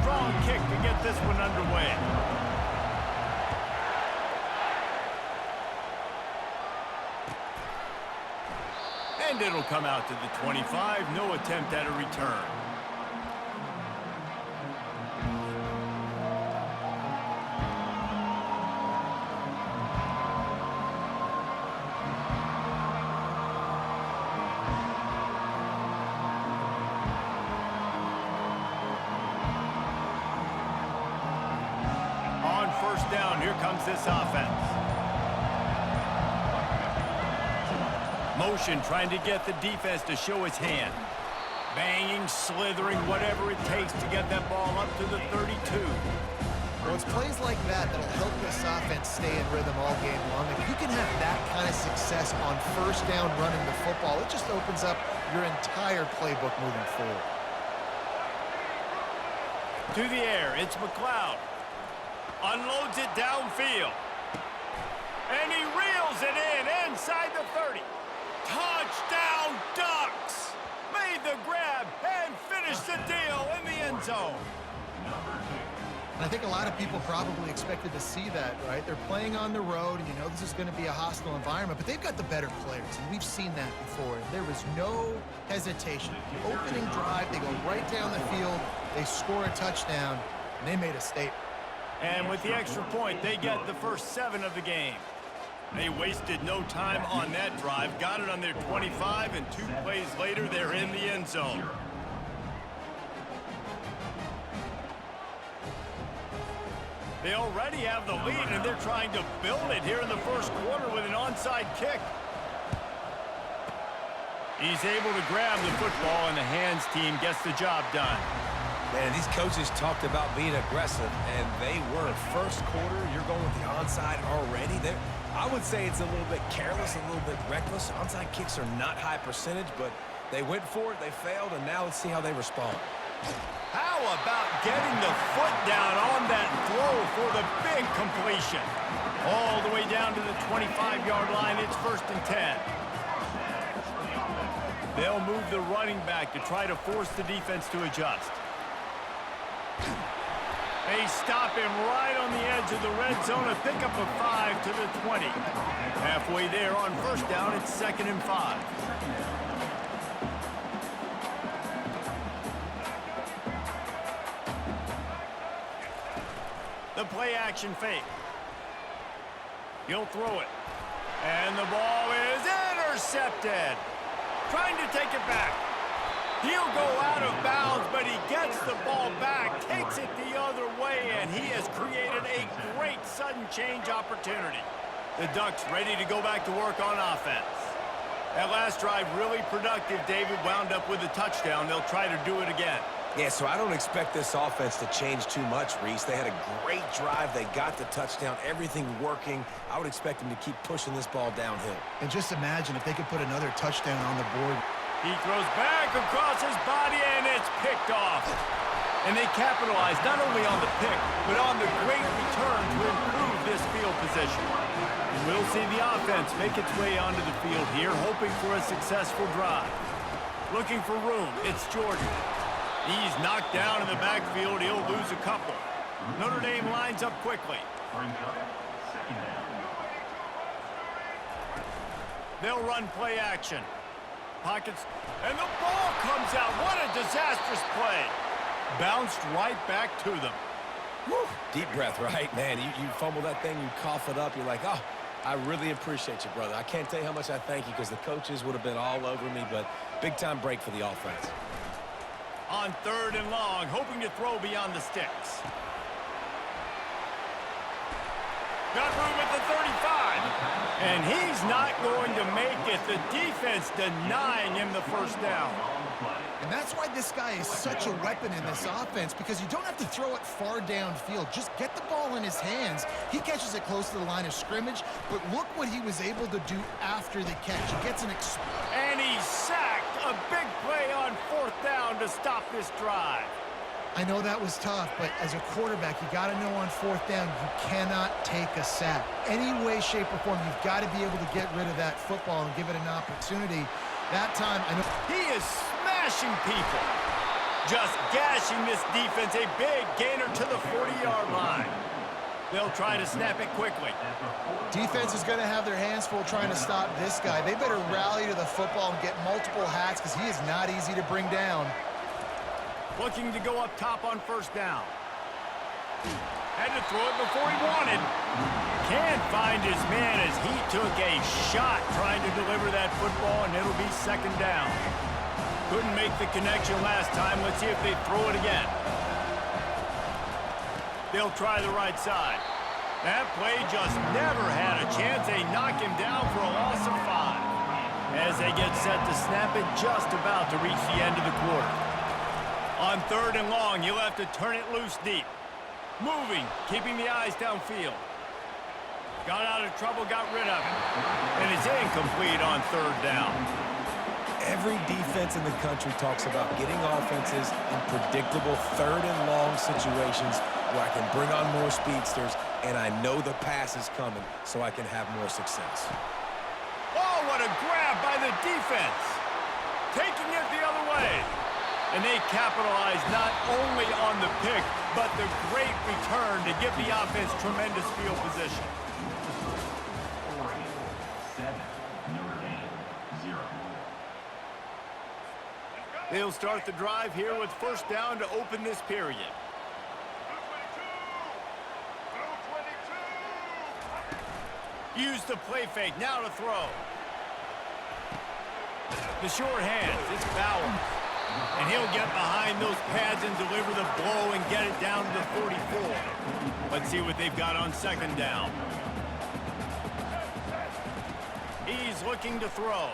strong kick to get this one underway. And it'll come out to the 25. No attempt at a return. On first down, here comes this offense. Motion, trying to get the defense to show his hand. Banging, slithering, whatever it takes to get that ball up to the 32. Well, it's plays like that that'll help this offense stay in rhythm all game long. If you can have that kind of success on first down running the football, it just opens up your entire playbook moving forward. To the air, it's McLeod. Unloads it downfield. And he reels it in inside the 30. Touchdown Ducks! Made the grab and finished the deal in the end zone. I think a lot of people probably expected to see that, right? They're playing on the road, and you know this is going to be a hostile environment, but they've got the better players, and we've seen that before. There was no hesitation. The opening drive, they go right down the field, they score a touchdown, and they made a statement. And with the extra point, they get the first 7 of the game. They wasted no time on that drive, got it on their 25, and 2 plays later, they're in the end zone. They already have the lead, and they're trying to build it here in the first quarter with an onside kick. He's able to grab the football, and the hands team gets the job done. Man, these coaches talked about being aggressive, and they were. First quarter, you're going with the onside already. I would say it's a little bit careless, a little bit reckless. Onside kicks are not high percentage, but they went for it, they failed, and now let's see how they respond. How about getting the foot down on that throw for the big completion? All the way down to the 25-yard line, it's 1st and 10. They'll move the running back to try to force the defense to adjust. They stop him right on the edge of the red zone, a pickup of 5 to the 20. Halfway there on first down, it's 2nd and 5. The play action fake. He'll throw it. And the ball is intercepted. Trying to take it back. He'll go out of bounds, but he gets the ball back, takes it the other way, and he has created a great sudden change opportunity. The Ducks ready to go back to work on offense. That last drive really productive. David wound up with a touchdown. They'll try to do it again. Yeah, so I don't expect this offense to change too much, Reese. They had a great drive. They got the touchdown, everything working. I would expect them to keep pushing this ball downhill. And just imagine if they could put another touchdown on the board. He throws back across his body, and it's picked off. And they capitalized not only on the pick, but on the great return to improve this field position. And we'll see the offense make its way onto the field here, hoping for a successful drive. Looking for room, it's Jordan. He's knocked down in the backfield. He'll lose a couple. Notre Dame lines up quickly. They'll run play action. Pockets, and the ball comes out. What a disastrous play. Bounced right back to them. Whew. Deep breath, right? Man, you fumble that thing, you cough it up, you're like, oh, I really appreciate you, brother. I can't tell you how much I thank you because the coaches would have been all over me, but big-time break for the offense. On 3rd and long, hoping to throw beyond the sticks. Got room at the 35. And he's not going to make it. The defense denying him the first down. And that's why this guy is such a weapon in this offense, because you don't have to throw it far downfield. Just get the ball in his hands. He catches it close to the line of scrimmage, but look what he was able to do after the catch. He gets an and he sacked. A big play on 4th down to stop this drive. I know that was tough, but as a quarterback, you got to know on 4th down, you cannot take a sack. Any way, shape, or form, you've got to be able to get rid of that football and give it an opportunity. That time, I know he is smashing people. Just gashing this defense, a big gainer to the 40-yard line. They'll try to snap it quickly. Defense is going to have their hands full trying to stop this guy. They better rally to the football and get multiple hacks because he is not easy to bring down. Looking to go up top on first down. Had to throw it before he wanted. Can't find his man as he took a shot trying to deliver that football, and it'll be second down. Couldn't make the connection last time. Let's see if they throw it again. They'll try the right side. That play just never had a chance. They knock him down for a loss of 5. As they get set to snap it, just about to reach the end of the quarter. On third and long, you'll have to turn it loose deep. Moving, keeping the eyes downfield. Got out of trouble, got rid of it. And it's incomplete on third down. Every defense in the country talks about getting offenses in predictable third and long situations where I can bring on more speedsters and I know the pass is coming so I can have more success. Oh, what a grab by the defense. Taking it the other way. And they capitalize not only on the pick, but the great return to give the offense tremendous field position. They'll start the drive here with first down to open this period. Use the play fake, now to throw. The short hands, it's Bowers. And he'll get behind those pads and deliver the blow and get it down to the 44. Let's see what they've got on second down. He's looking to throw.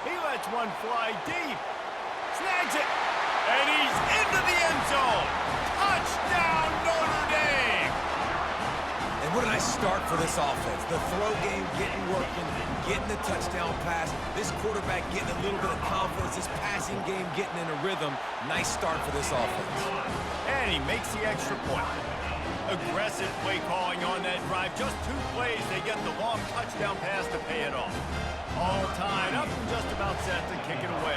He lets one fly deep. Snags it. And he's into the end zone. Touchdown, Notre Dame. And what a nice start for this offense. The throw game getting working, getting the touchdown pass. This quarterback getting a little bit of confidence. This passing game getting in a rhythm. Nice start for this offense. And he makes the extra point. Aggressive play calling on that drive. Just 2 plays, they get the long touchdown pass to pay it off. All tied up and just about set to kick it away.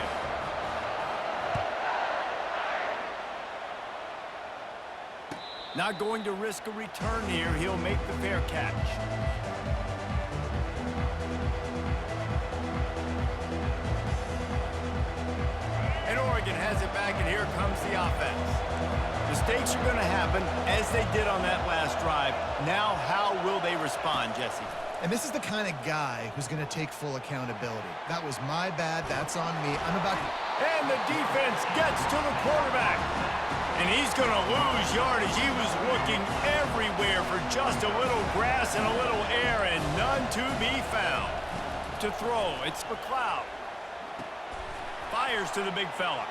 Not going to risk a return here. He'll make the fair catch. And Oregon has it back, and here comes the offense. Mistakes are going to happen, as they did on that last drive. Now, how will they respond, Jesse? And this is the kind of guy who's going to take full accountability. That was my bad. That's on me. I'm about to... And the defense gets to the quarterback. And he's going to lose yardage. He was looking everywhere for just a little grass and a little air, and none to be found. To throw, it's McLeod. Fires to the big fella.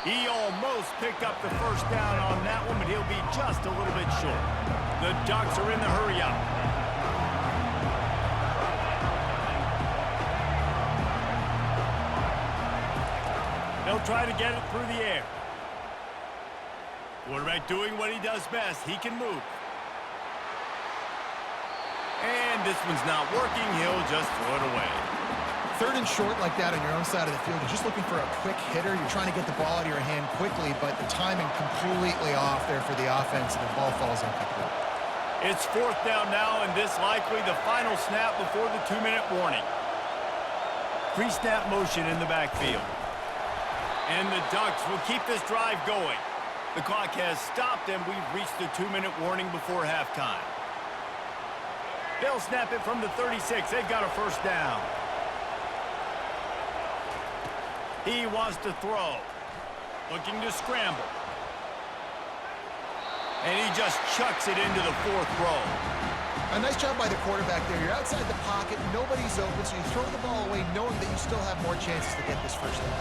He almost picked up the first down on that one, but he'll be just a little bit short. The Ducks are in the hurry-up. They'll try to get it through the air. Quarterback doing what he does best. He can move. And this one's not working. He'll just throw it away. Third and short like that on your own side of the field, you're just looking for a quick hitter. You're trying to get the ball out of your hand quickly, but the timing completely off there for the offense, and the ball falls incomplete. It's fourth down now, and this likely the final snap before the 2-minute warning. Pre-snap motion in the backfield. And the Ducks will keep this drive going. The clock has stopped, and we've reached the 2-minute warning before halftime. They'll snap it from the 36. They've got a first down. He wants to throw. Looking to scramble. And he just chucks it into the 4th row. A nice job by the quarterback there. You're outside the pocket. Nobody's open, so you throw the ball away knowing that you still have more chances to get this first down.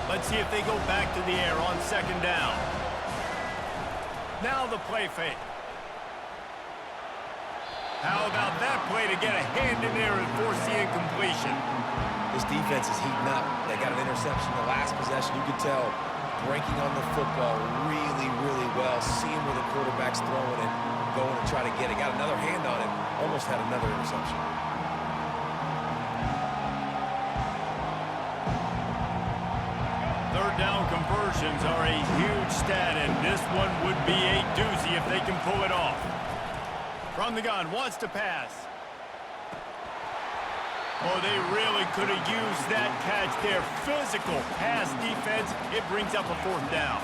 Let's see if they go back to the air on second down. Now the play fake. How about that play to get a hand in there and force the incompletion? This defense is heating up. They got an interception in the last possession. You could tell breaking on the football really, really well, seeing where the quarterback's throwing it, going to try to get it. Got another hand on it, almost had another interception. Third down conversions are a huge stat, and this one would be a doozy if they can pull it off. From the gun, wants to pass. Oh, they really could have used that catch there. Physical pass defense. It brings up a 4th down.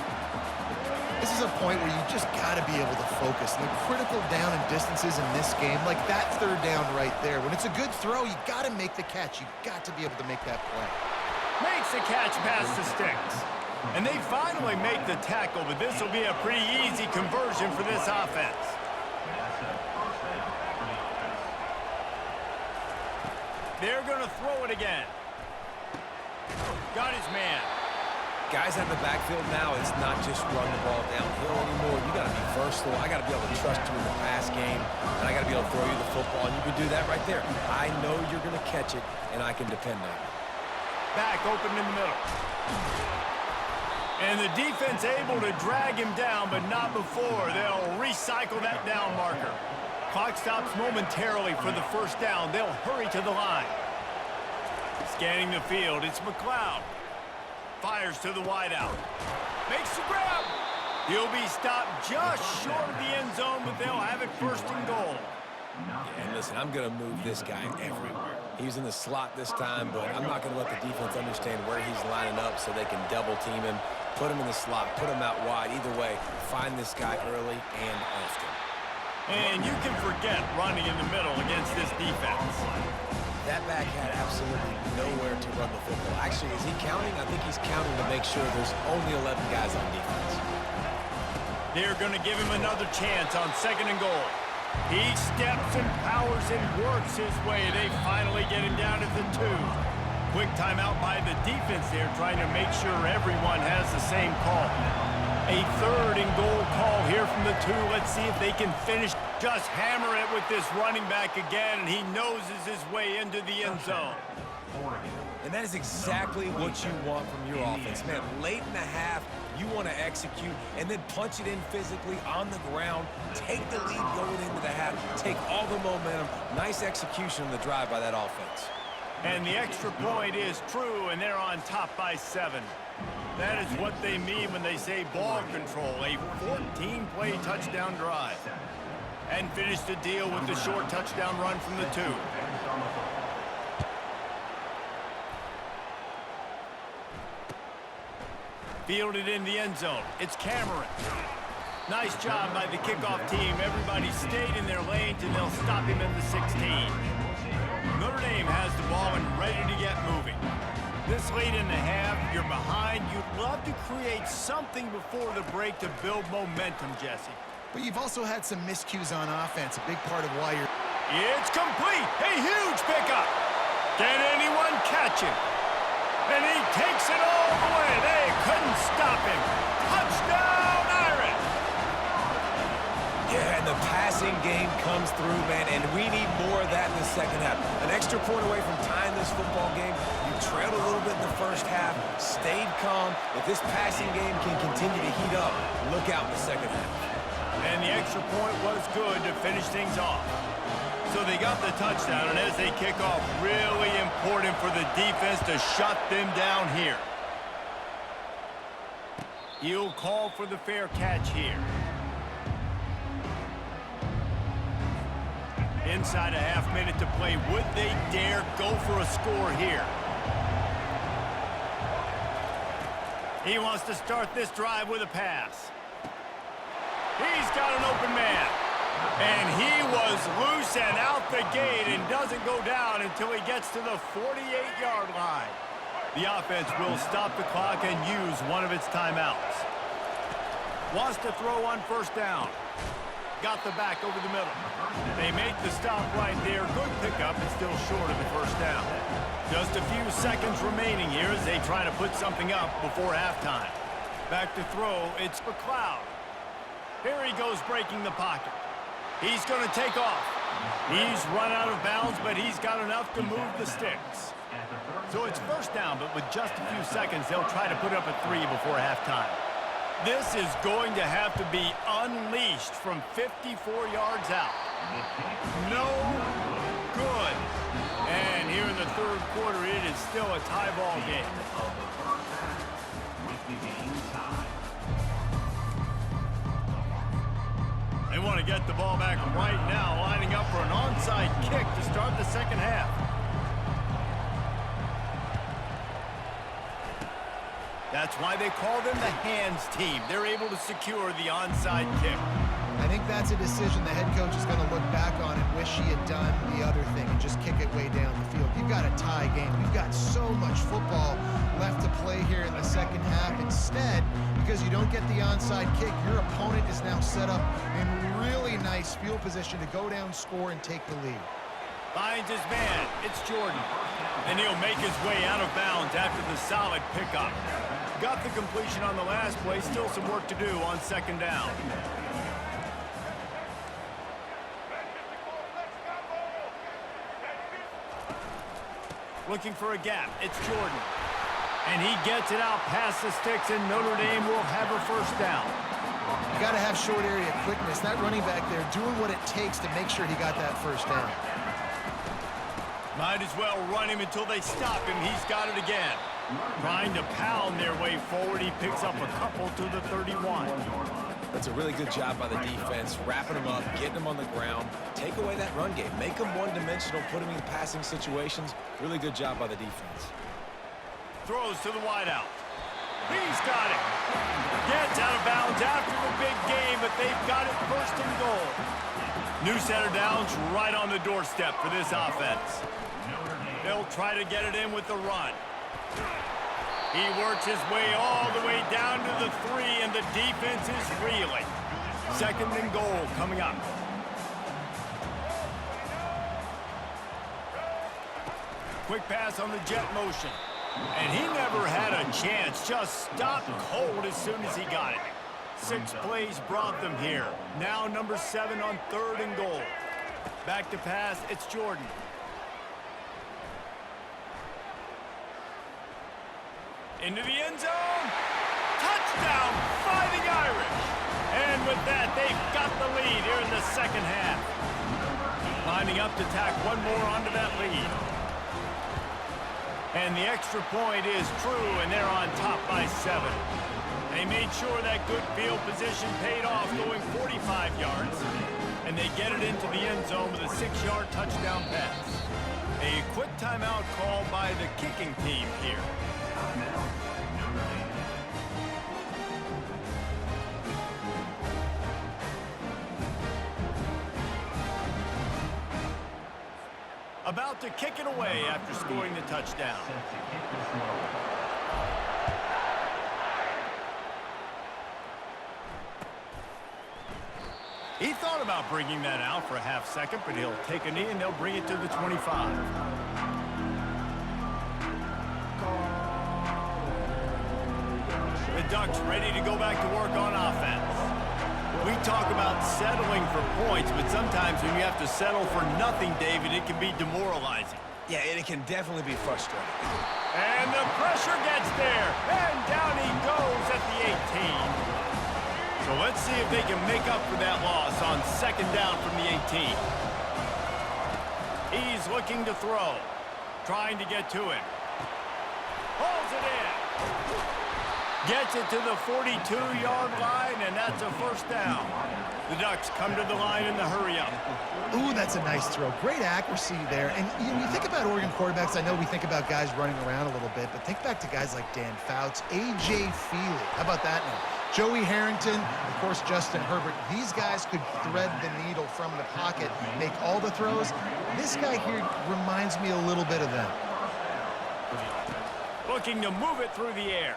This is a point where you just got to be able to focus. The critical down and distances in this game, like that 3rd down right there. When it's a good throw, you got to make the catch. You got to be able to make that play. Makes the catch past the sticks. And they finally make the tackle, but this will be a pretty easy conversion for this offense. They're going to throw it again. Got his man. Guys in the backfield now, it's not just run the ball downhill anymore. You got to be versatile. I got to be able to trust you in the pass game, and I got to be able to throw you the football, and you can do that right there. I know you're going to catch it, and I can depend on it. Back open in the middle. And the defense able to drag him down, but not before. They'll recycle that down marker. Clock stops momentarily for the 1st down. They'll hurry to the line. Scanning the field, it's McLeod. Fires to the wideout. Makes the grab. He'll be stopped just short of the end zone, but they'll have it 1st and goal. Yeah, and listen, I'm going to move this guy everywhere. He's in the slot this time, but I'm not going to let the defense understand where he's lining up so they can double team him, put him in the slot, put him out wide. Either way, find this guy early and often. And you can forget running in the middle against this defense. That back had absolutely nowhere to run the football. Actually, is he counting? I think he's counting to make sure there's only 11 guys on defense. They're going to give him another chance on 2nd and goal. He steps and powers and works his way. They finally get him down at the 2. Quick timeout by the defense there, trying to make sure everyone has the same call. A 3rd and goal call here from the 2. Let's see if they can finish. Just hammer it with this running back again, and he noses his way into the end zone. And that is exactly what you want from your offense. Man, late in the half, you want to execute and then punch it in physically on the ground, take the lead going into the half, take all the momentum. Nice execution on the drive by that offense. And the extra point is true, and they're on top by 7. That is what they mean when they say ball control, a 14-play touchdown drive. And finish the deal with the short touchdown run from the 2. Fielded in the end zone. It's Cameron. Nice job by the kickoff team. Everybody stayed in their lanes, and they'll stop him at the 16. Notre Dame has the ball and ready to get moving. This late in the half, you're behind. You'd love to create something before the break to build momentum, Jesse. But you've also had some miscues on offense, a big part of why you're... It's complete. A huge pickup. Can anyone catch him? And he takes it all the way. They couldn't stop him. Touchdown, Irish. Yeah, and the passing game comes through, man, and we need more of that in the 2nd half. An extra point away from tying this football game. You trailed a little bit in the 1st half, stayed calm. If this passing game can continue to heat up, look out in the 2nd half. And the extra point was good to finish things off. So they got the touchdown, and as they kick off, really important for the defense to shut them down here. He'll call for the fair catch here. Inside a half-minute to play. Would they dare go for a score here? He wants to start this drive with a pass. He's got an open man. And he was loose and out the gate and doesn't go down until he gets to the 48-yard line. The offense will stop the clock and use one of its timeouts. Wants to throw on 1st down. Got the back over the middle. They make the stop right there. Good pickup, but still short of the 1st down. Just a few seconds remaining here as they try to put something up before halftime. Back to throw, it's McLeod. Here he goes breaking the pocket. He's going to take off. He's run out of bounds, but he's got enough to move the sticks. So it's 1st down, but with just a few seconds, they'll try to put up a 3 before halftime. This is going to have to be unleashed from 54 yards out. No good. And here in the 3rd quarter, it is still a tie ball game. They want to get the ball back right now, lining up for an onside kick to start the second half. That's why they call them the hands team. They're able to secure the onside kick. I think that's a decision the head coach is going to look back on and wish he had done the other thing and just kick it way down the field. You've got a tie game. You've got so much football left to play here in the second half. Instead, because you don't get the onside kick, your opponent is now set up in really nice field position to go down, score, and take the lead. Finds his man. It's Jordan. And he'll make his way out of bounds after the solid pickup. Got the completion on the last play. Still some work to do on second down. Looking for a gap. It's Jordan. And he gets it out past the sticks, and Notre Dame will have a first down. You got to have short area quickness. That running back there doing what it takes to make sure he got that first down. Might as well run him until they stop him. He's got it again. Trying to pound their way forward. He picks up a couple to the 31. That's a really good job by the defense, wrapping them up, getting them on the ground. Take away that run game. Make them one-dimensional, put them in passing situations. Really good job by the defense. Throws to the wideout. He's got it. Gets out of bounds after the big game, but they've got it first and goal. New set of downs right on the doorstep for this offense. They'll try to get it in with the run. He works his way all the way down to the 3, and the defense is reeling. Second and goal coming up. Quick pass on the jet motion. And he never had a chance. Just stopped cold as soon as he got it. 6 plays brought them here. Now number 7 on third and goal. Back to pass, it's Jordan. Into the end zone. Touchdown, Fighting Irish. And with that, they've got the lead here in the second half. Lining up to tack one more onto that lead. And the extra point is true, and they're on top by 7. They made sure that good field position paid off, going 45 yards. And they get it into the end zone with a 6-yard touchdown pass. A quick timeout called by the kicking team here. About to kick it away after scoring the touchdown. He thought about bringing that out for a half second, but he'll take a knee and they'll bring it to the 25. The Ducks ready to go back to work on offense. We talk about settling for points, but sometimes when you have to settle for nothing, David, it can be demoralizing. Yeah, it can definitely be frustrating. And the pressure gets there, and down he goes at the 18. So let's see if they can make up for that loss on second down from the 18. He's looking to throw, trying to get to him. Pulls it in. Gets it to the 42-yard line, and that's a first down. The Ducks come to the line in the hurry-up. Ooh, that's a nice throw. Great accuracy there. And you think about Oregon quarterbacks, I know we think about guys running around a little bit, but think back to guys like Dan Fouts, A.J. Feely. How about that name? Joey Harrington, of course, Justin Herbert. These guys could thread the needle from the pocket, make all the throws. This guy here reminds me a little bit of them. Looking to move it through the air.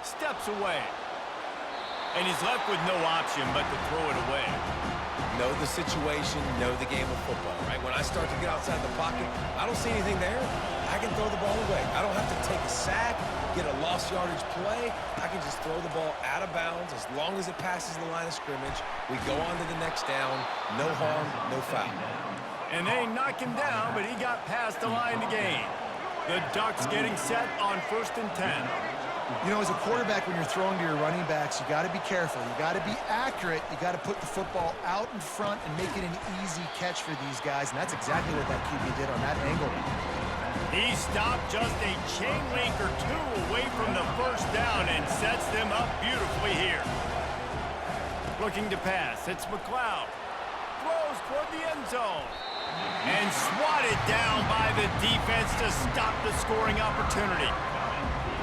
Steps away. And he's left with no option but to throw it away. Know the situation, know the game of football, right? When I start to get outside the pocket, I don't see anything there. I can throw the ball away. I don't have to take a sack, get a lost yardage play. I can just throw the ball out of bounds as long as it passes the line of scrimmage. We go on to the next down. No harm, no foul. And they knock him down, but he got past the line to gain. The Ducks getting set on 1st and 10. You know, as a quarterback, when you're throwing to your running backs, you got to be careful. You got to be accurate. You got to put the football out in front and make it an easy catch for these guys. And that's exactly what that QB did on that angle. He stopped just a chain link or two away from the first down and sets them up beautifully here. Looking to pass, it's McLeod. Throws toward the end zone. And swatted down by the defense to stop the scoring opportunity.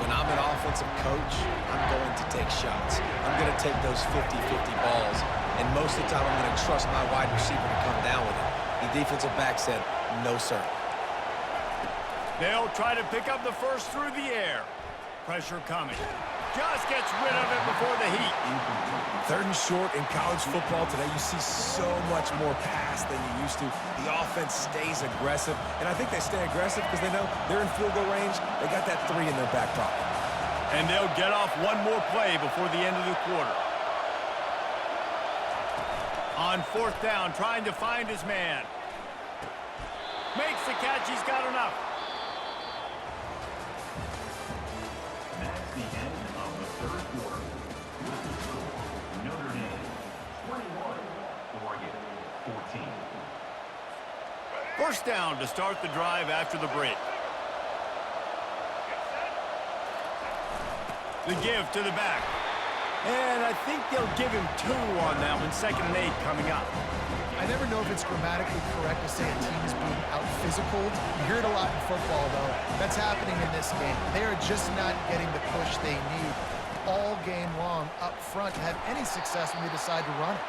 When I'm an offensive coach, I'm going to take shots. I'm going to take those 50-50 balls. And most of the time, I'm going to trust my wide receiver to come down with it. The defensive back said, no, sir. They'll try to pick up the first through the air. Pressure coming. Just gets rid of it before the heat. 3rd and short in college football today, you see so much more pass than you used to. The offense stays aggressive, and I think they stay aggressive because they know they're in field goal range. They got that 3 in their back pocket. And they'll get off one more play before the end of the quarter. On 4th down, trying to find his man. Makes the catch, he's got enough. That's the end of the 3rd quarter. Notre Dame 21, Oregon 14. First down to start the drive after the break. The give to the back. And I think they'll give him 2 on that one. 2nd and 8 coming up. I never know if it's grammatically correct to say a team is being out-physicaled. You hear it a lot in football, though. That's happening in this game. They are just not getting the push they need all game long up front to have any success when they decide to run it.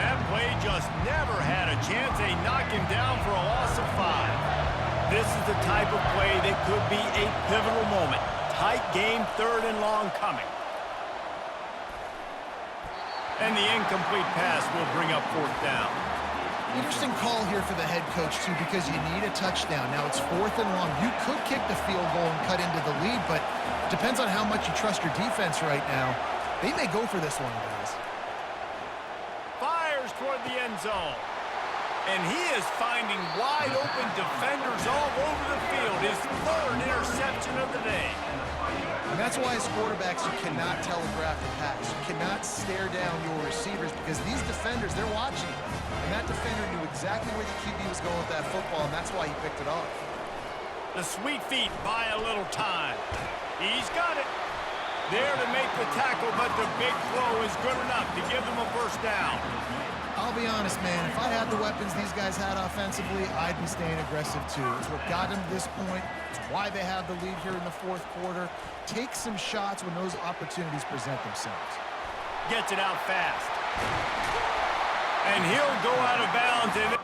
That play just never had a chance. They knock him down for a loss of 5. This is the type of play that could be a pivotal moment. Tight game, 3rd and long coming. And the incomplete pass will bring up 4th down. Interesting call here for the head coach, too, because you need a touchdown. Now it's 4th and long. You could kick the field goal and cut into the lead, but it depends on how much you trust your defense right now. They may go for this one, guys. Fires toward the end zone. And he is finding wide open defenders all over the field. His 3rd interception of the day. And that's why as quarterbacks, you cannot telegraph the pass. You cannot stare down your receivers because these defenders, they're watching you. And that defender knew exactly where the QB was going with that football, and that's why he picked it off. The sweet feet buy a little time. He's got it. There to make the tackle, but the big throw is good enough to give them a first down. I'll be honest, man. If I had the weapons these guys had offensively, I'd be staying aggressive too. It's what got them to this point. It's why they have the lead here in the 4th quarter. Take some shots when those opportunities present themselves. Gets it out fast. And he'll go out of bounds. And